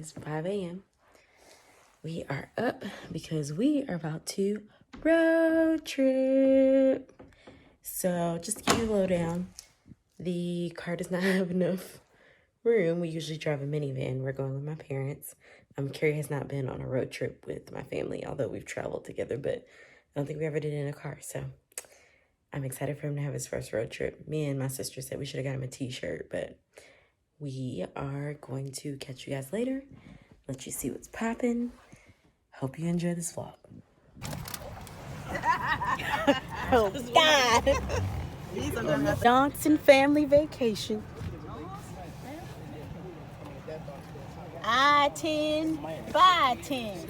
is 5 a.m. We are up because we are about to road trip. So just to give you a lowdown, the car does not have enough room. We usually drive a minivan. We're going with my parents. Carrie has not been on a road trip with my family, although we've traveled together, but I don't think we ever did it in a car. So I'm excited for him to have his first road trip. Me and my sister said we should have got him a t-shirt, but we are going to catch you guys later. Let you see what's popping. Hope you enjoy this vlog. Oh, God. Johnson family vacation. I-10, 5-10.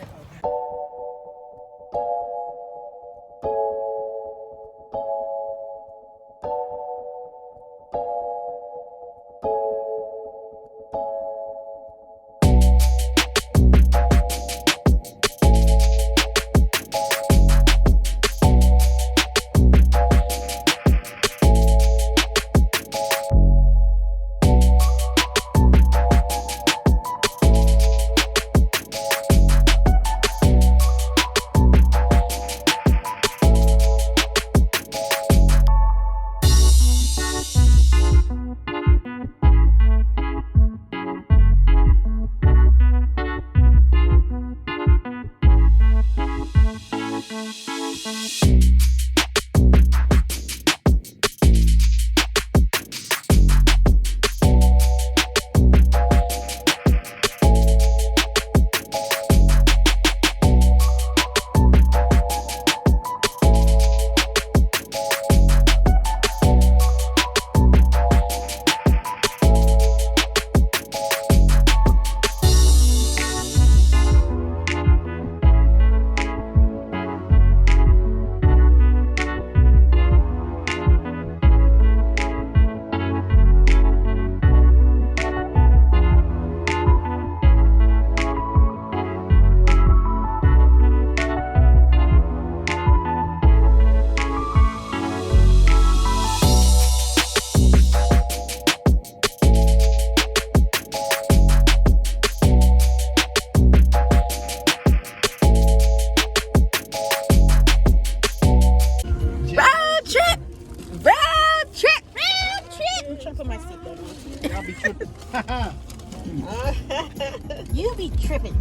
You be tripping.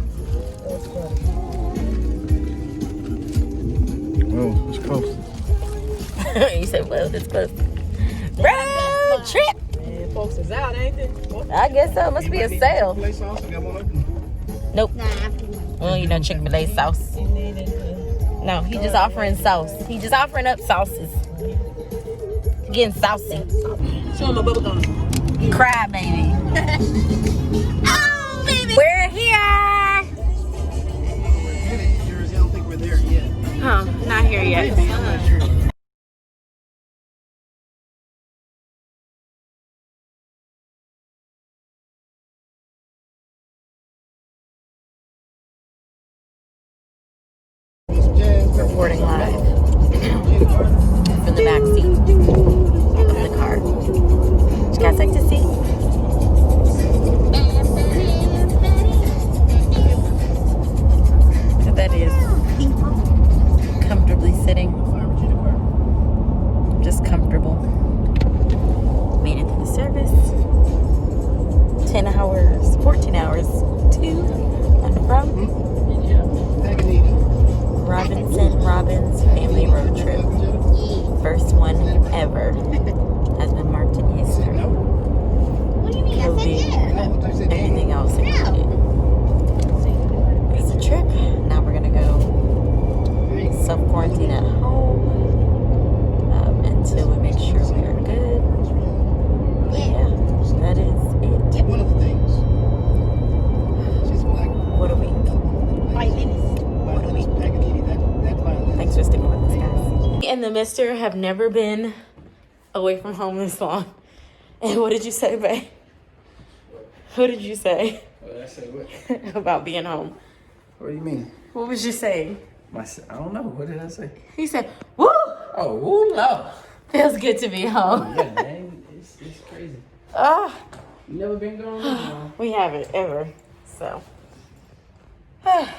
Whoa, it's close. You said, well, it's close. Road trip. Man, folks is out, ain't it? I guess so. Must be a sale. Chick-fil-A sauce, I got one open. Nope. Well, you know Chick-fil-A sauce. No, he just offering sauce. He just offering up sauces. Getting saucy. Show him a bubble gum. Cry, baby. Oh, baby. We're here. Jersey, I don't think we're there yet. Oh, not here yet. I'm not sure. Reporting live from the back seat of the car. Would you guys like to see? So that is comfortably sitting. Just comfortable. Made it to the service. 10 hours, 14 hours to and from Robbins family road trip. First one ever. Has been marked in history. COVID, everything else included. It's a trip. Now we're gonna go self-quarantine at home until we make sure we are good. But yeah, that is it. One of the things. She's black. What a week. 5 minutes. What a week. Thanks for sticking with us, guys. Me and the mister have never been away from home this long. And what did you say, babe? What did you say? What did I say? What? About being home? What do you mean? What was you saying? I don't know. What did I say? He said, woo! Oh, woo, no. Feels good to be home. Yeah, man. It's crazy. Oh, You never been gone? we haven't ever. So It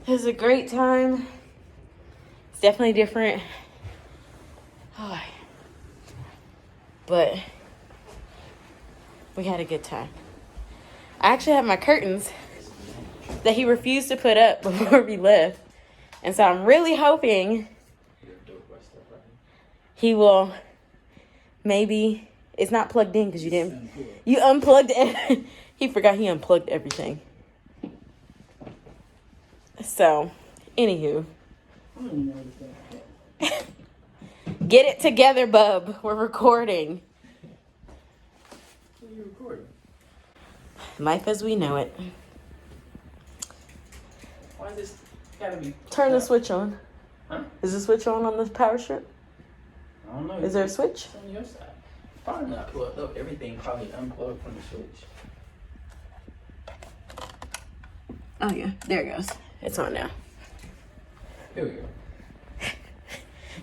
was a great time. It's definitely different. But we had a good time. I actually have my curtains that he refused to put up before we left. And so I'm really hoping he will maybe, it's not plugged in because you unplugged it. He forgot he unplugged everything. So, anywho. Get it together, bub. We're recording. What are you recording? Life as we know it. Why is this gotta be? Turn the switch on. Huh? Is the switch on this power strip? I don't know. Is there a switch? It's on your side. Probably not plugged up. Everything probably unplugged from the switch. Oh yeah, there it goes. It's on now. Here we go.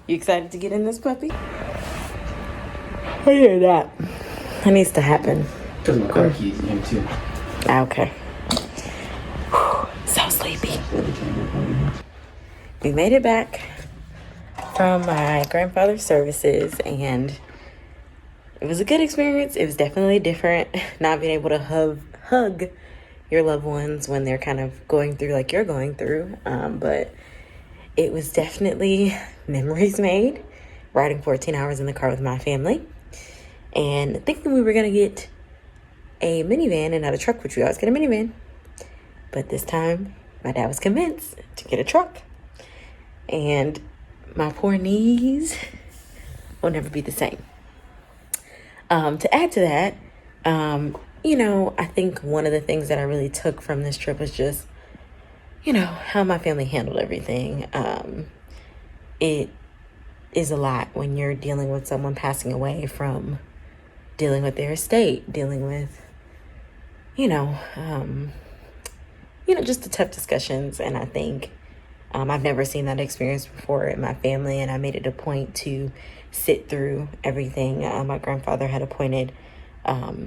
You excited to get in this puppy? I hear that. That needs to happen. Because my car keys in here too. Okay. Whew, so sleepy. We made it back from my grandfather's services, and it was a good experience. It was definitely different not being able to hug your loved ones when they're kind of going through like you're going through. But it was definitely memories made, riding 14 hours in the car with my family and thinking we were going to get a minivan and not a truck, which we always get a minivan. But this time, my dad was convinced to get a truck. And my poor knees will never be the same. To add to that, I think one of the things that I really took from this trip was just, how my family handled everything. It is a lot when you're dealing with someone passing away, from dealing with their estate, dealing with, just the tough discussions. And I think I've never seen that experience before in my family, and I made it a point to sit through everything. My grandfather had appointed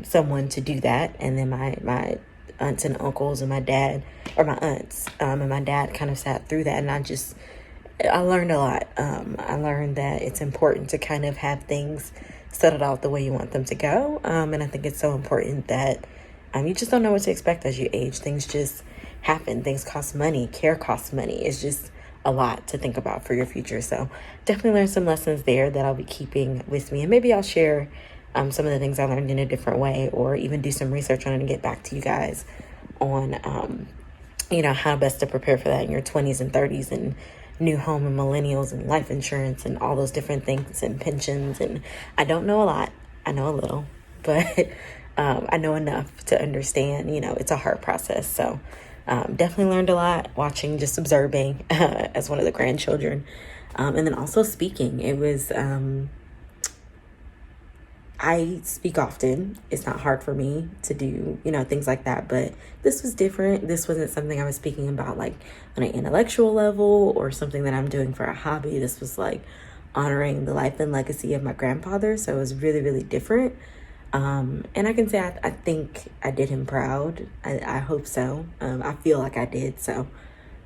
someone to do that, and then my aunts and uncles and my dad, or my aunts and my dad kind of sat through that, and I learned a lot. I learned that it's important to kind of have things settled out the way you want them to go, and I think it's so important that you just don't know what to expect as you age. Things just happen. Things cost money. Care costs money. It's just a lot to think about for your future. So definitely learned some lessons there that I'll be keeping with me, and maybe I'll share some of the things I learned in a different way, or even do some research on it and get back to you guys on, how best to prepare for that in your 20s and 30s, and new home and millennials and life insurance and all those different things, and pensions. And I don't know a lot. I know a little, but I know enough to understand, it's a hard process. So definitely learned a lot watching, just observing as one of the grandchildren. And then also speaking. It was, I speak often. It's not hard for me to do, things like that. But this was different. This wasn't something I was speaking about like on an intellectual level or something that I'm doing for a hobby. This was like honoring the life and legacy of my grandfather. So it was really, really different. And I can say I think I did him proud. I hope so. I feel like I did. So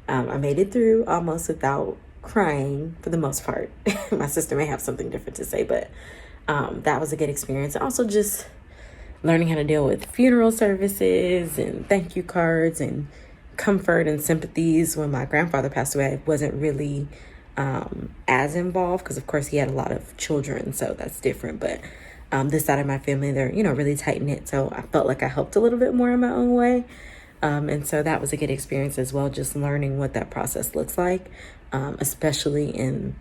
I made it through almost without crying for the most part. My sister may have something different to say, but that was a good experience. And also just learning how to deal with funeral services and thank you cards and comfort and sympathies. When my grandfather passed away, I wasn't really as involved because, of course, he had a lot of children, so that's different. But this side of my family, they're, really tight-knit, so I felt like I helped a little bit more in my own way. And so that was a good experience as well, just learning what that process looks like, especially in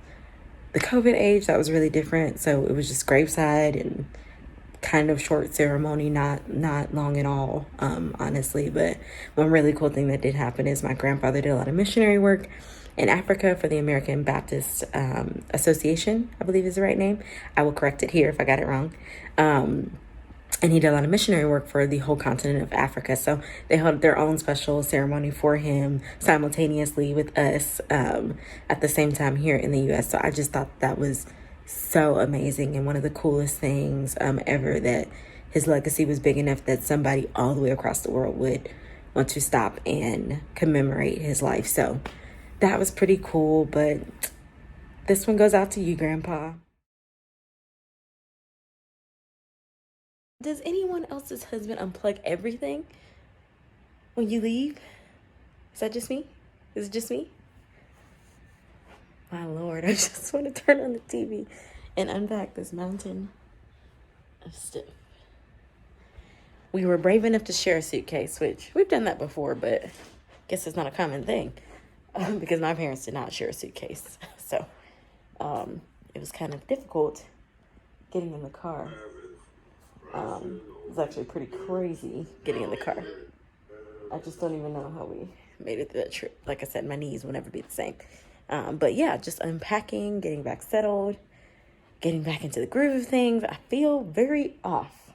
the COVID age. That was really different. So it was just graveside and kind of short ceremony, not long at all, honestly. But one really cool thing that did happen is my grandfather did a lot of missionary work in Africa for the American Baptist Association, I believe is the right name. I will correct it here if I got it wrong. And he did a lot of missionary work for the whole continent of Africa. So they held their own special ceremony for him simultaneously with us at the same time here in the U.S. So I just thought that was so amazing and one of the coolest things ever, that his legacy was big enough that somebody all the way across the world would want to stop and commemorate his life. So that was pretty cool, but this one goes out to you, Grandpa. Does anyone else's husband unplug everything when you leave? Is that just me? Is it just me? My Lord, I just want to turn on the TV and unpack this mountain of stuff. We were brave enough to share a suitcase, which we've done that before, but I guess it's not a common thing because my parents did not share a suitcase. So it was kind of difficult getting in the car. It was actually pretty crazy getting in the car. I just don't even know how we made it through that trip. Like I said, my knees will never be the same. But yeah, just unpacking, getting back settled, getting back into the groove of things. I feel very off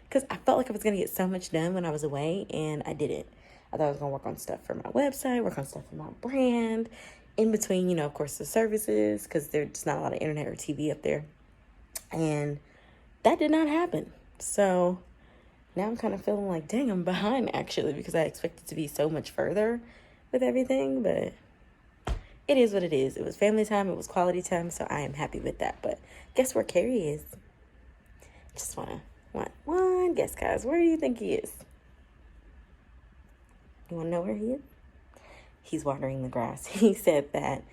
because I felt like I was going to get so much done when I was away, and I didn't. I thought I was going to work on stuff for my website, work on stuff for my brand, in between, you know, of course, the services, because there's not a lot of internet or TV up there. And that did not happen. So now I'm kind of feeling like, dang, I'm behind, actually, because I expected to be so much further with everything, but it is what it is. It was family time. It was quality time. So I am happy with that. But guess where Carrie is? Just want one guess, guys. Where do you think he is? You want to know where he is? He's watering the grass. He said that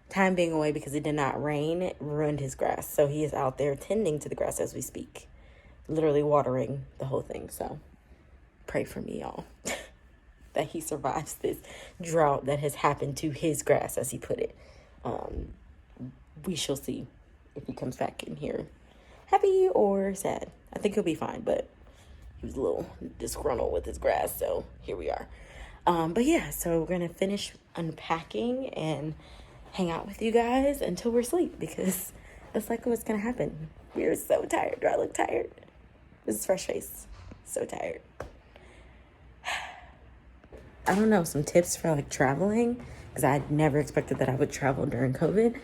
time being away because it did not rain, it ruined his grass. So he is out there tending to the grass as we speak. Literally watering the whole thing. So pray for me, y'all. That he survives this drought that has happened to his grass, as he put it. We shall see if he comes back in here happy or sad. I think he'll be fine, but he was a little disgruntled with his grass, so here we are. But yeah, so we're gonna finish unpacking and hang out with you guys until we're asleep, because that's likely what's gonna happen. We're so tired. Do I look tired? This is fresh face. So tired. I don't know, some tips for like traveling, because I never expected that I would travel during COVID.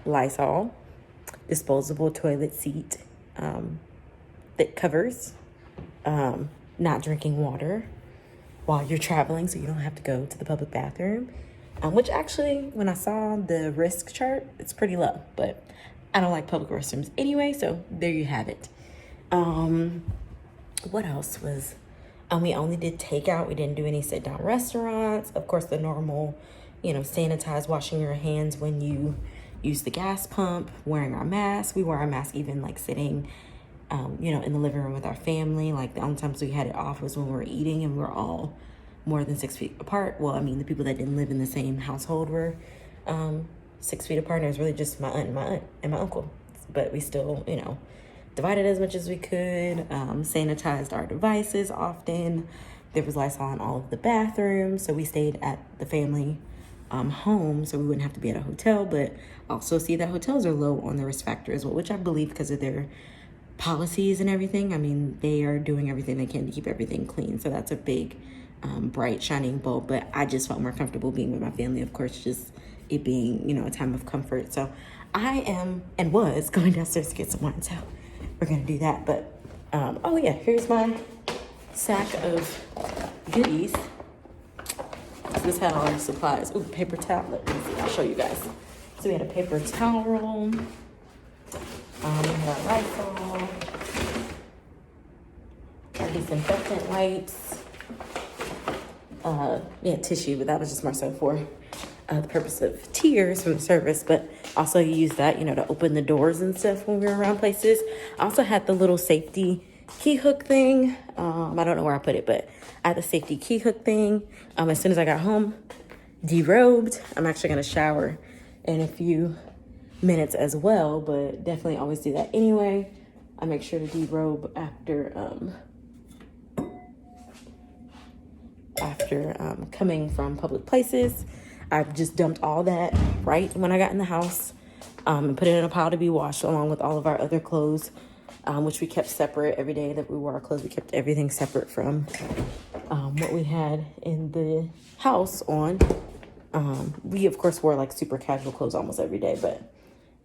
Lysol, disposable toilet seat, thick covers, not drinking water while you're traveling so you don't have to go to the public bathroom, which actually, when I saw the risk chart, it's pretty low, but I don't like public restrooms anyway, so there you have it. What else was... we only did takeout. We didn't do any sit-down restaurants. Of course, the normal, sanitize, washing your hands when you use the gas pump, wearing our mask. We wore our mask even like sitting, in the living room with our family. Like the only times we had it off was when we were eating and we were all more than 6 feet apart. Well, I mean, the people that didn't live in the same household were 6 feet apart. And it was really just my aunt and my uncle. But we still, divided as much as we could, sanitized our devices often. There was Lysol in all of the bathrooms, so we stayed at the family home, so we wouldn't have to be at a hotel, but also see that hotels are low on the risk factor as well, which I believe because of their policies and everything. I mean, they are doing everything they can to keep everything clean, so that's a big, bright, shining bulb, but I just felt more comfortable being with my family, of course, just it being, a time of comfort. So I am, and was, going downstairs to get some wine, so we're gonna do that. But oh yeah, here's my sack of goodies. So this had all our supplies. Ooh, paper towel. Let me see. I'll show you guys. So we had a paper towel roll. We had our Lysol, our disinfectant wipes. Yeah, tissue, but that was just more so for the purpose of tears from the service, but also you use that, to open the doors and stuff when we were around places. I also had the little safety key hook thing. I don't know where I put it, but I had the safety key hook thing. As soon as I got home, derobed. I'm actually going to shower in a few minutes as well, but definitely always do that anyway. I make sure to derobe after coming from public places. I've just dumped all that right when I got in the house and put it in a pile to be washed along with all of our other clothes, which we kept separate every day that we wore our clothes. We kept everything separate from what we had in the house on. We, of course, wore like super casual clothes almost every day, but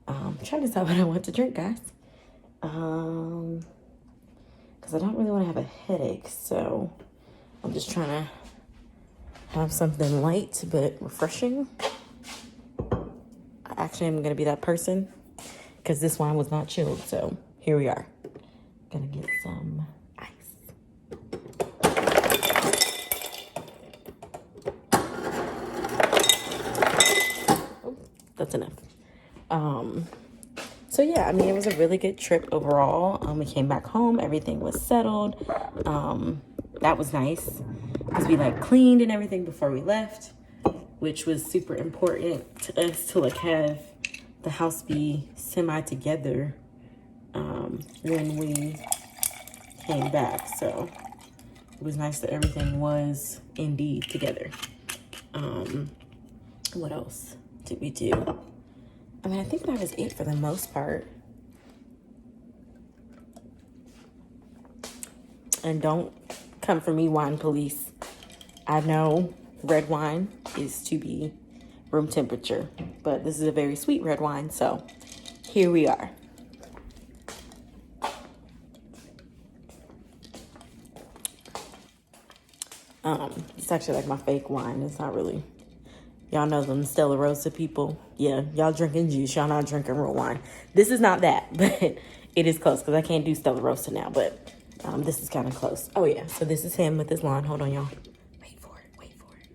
I'm trying to decide what I want to drink, guys. Because I don't really want to have a headache, so I'm just trying to have something light but refreshing. I actually am gonna be that person because this wine was not chilled, so here we are. Gonna get some ice. Oh, that's enough. So yeah, I mean, it was a really good trip overall. We came back home, everything was settled. That was nice because we like cleaned and everything before we left, which was super important to us to like have the house be semi together when we came back. So it was nice that everything was indeed together. What else did we do? I mean, I think that was it for the most part. And don't come for me, wine police. I know red wine is to be room temperature, but this is a very sweet red wine, so here we are. It's actually like my fake wine. It's not really, y'all know them Stella Rosa people. Yeah, y'all drinking juice. Y'all not drinking real wine. This is not that, but it is close because I can't do Stella Rosa now, but this is kind of close. Oh yeah, so this is him with his lawn. Hold on, y'all. Wait for it, wait for it.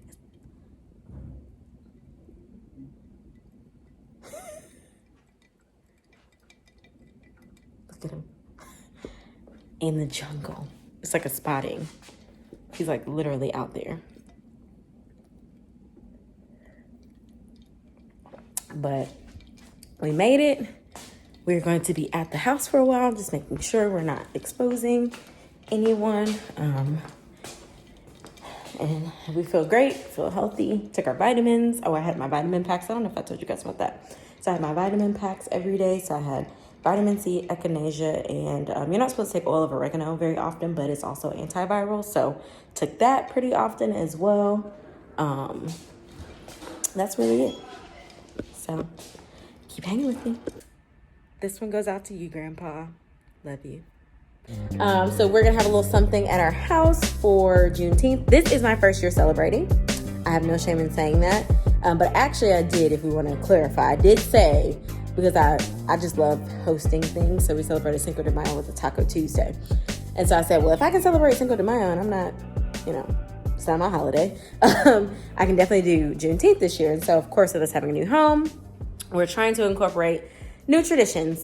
Look at him. In the jungle. It's like a spotting. He's like literally out there. But we made it. We're going to be at the house for a while, just making sure we're not exposing anyone. And we feel great, feel healthy. Took our vitamins. Oh, I had my vitamin packs. I don't know if I told you guys about that. So I had my vitamin packs every day. So I had vitamin C, echinacea, and you're not supposed to take oil of oregano very often, but it's also antiviral. So took that pretty often as well. That's really it. So keep hanging with me. This one goes out to you, Grandpa. Love you. So we're gonna have a little something at our house for Juneteenth. This is my first year celebrating. I have no shame in saying that. But actually I did, if we want to clarify. I did say, because I just love hosting things. So we celebrated Cinco de Mayo with a Taco Tuesday. And so I said, well, if I can celebrate Cinco de Mayo and I'm not, it's not my holiday, I can definitely do Juneteenth this year. And so, of course, with us having a new home, we're trying to incorporate new traditions.